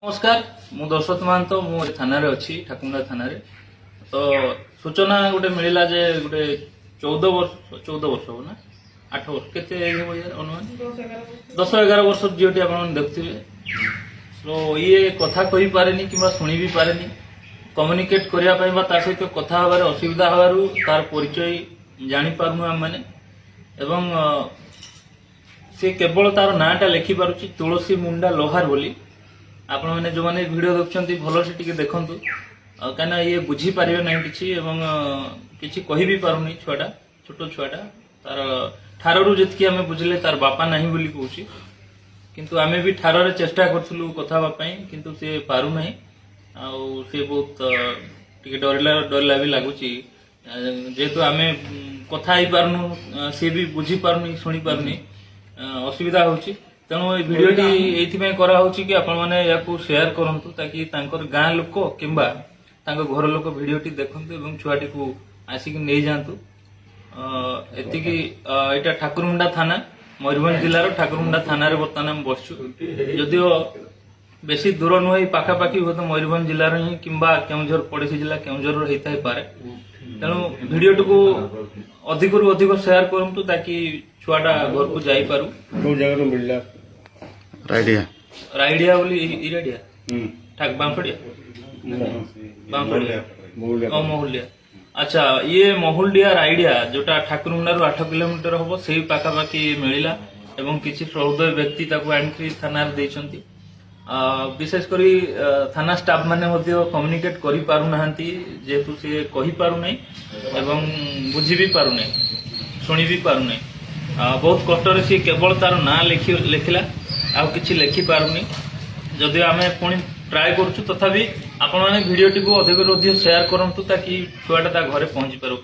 नमस्कार मु दशरथ महंत मु थाना अच्छी ठाकुरमुंडा थाना तो सूचना गोटे मिलला जे गोटे 14 वर्ष हो ना 8 वर्ष केते अनुमान 10-11 वर्ष झीटी आप देखुए तो ये कथा कही पारे कि शुणी भी पारे कम्युनिकेट करने सहित कथा हबार असुविधा हबारू तार परिचय जानी पारनु आम माने एवं से केवल तार नाटा लिखि पारुछि तुलसी मुंडा लोहार बोली आपण मैंने जो मैंने वीडियो देखुंत भल से टी देखु कहीं ये बुझी पारे ना कि कही भी पारुनी छुआटा छोट छुआटा तार ठार रू जी आम बुझे तार बापा ना बोली कौच किंतु आम भी ठार चेष्टा करूँ कथा किंतु सी पारु ना सी बहुत डरला भी लगुच जेहेतु आम कथा ही पारनु सी भी बुझी पारुनी शुणी पारुनी असुविधा होची तेणु ये भिडियोटी ये कराऊँ कि आपण मैंने या सेयार करूँ ताकि गाँ लोक कि घर लोक भिडियोटी देखु छुआटी को आसिक नहीं जातु एतिकी यहाँ ठाकुरमुंडा थाना मयूरभंज जिलार ठाकुरमुंडा थाना बर्तमान बसचु जदिव बेसी दूर नुहे पाखापाखि हुए तो मयूरभंज जिलार ही कि केउझर पड़ोसी जिला केउझर होता है पारे तेणु भिडियोटी को अधिक रु अधिक सेयार करूँ ताकि छुआटा घर को जापारू कौ जगह मिलला राइडिया बोली इराडिया ठाक बांफड़िया महुलिया अच्छा ये महुलिया राइडिया जोटा ठाकुरमुंडा 8 किलोमीटर हम से पाखापाखि मिलला एवं किसी सहृदय व्यक्ति आनिक थाना देइछंती विशेषकर थाना स्टाफ माने कम्युनिकेट करि पारु नाहंती जेतु से कहि पारु नै एवं बुझी भी पारु नै सुनी भी पारु नै बहुत कष्ट सी केवल तार ना लिखिला आ किछि लिखि पारुनी जदि आम पुणी ट्राए करूँ तथापि आपण मैंने भिडियोटी को अधिक सेयार करूँ ताकि छुआटा घरे पहुंची पारू।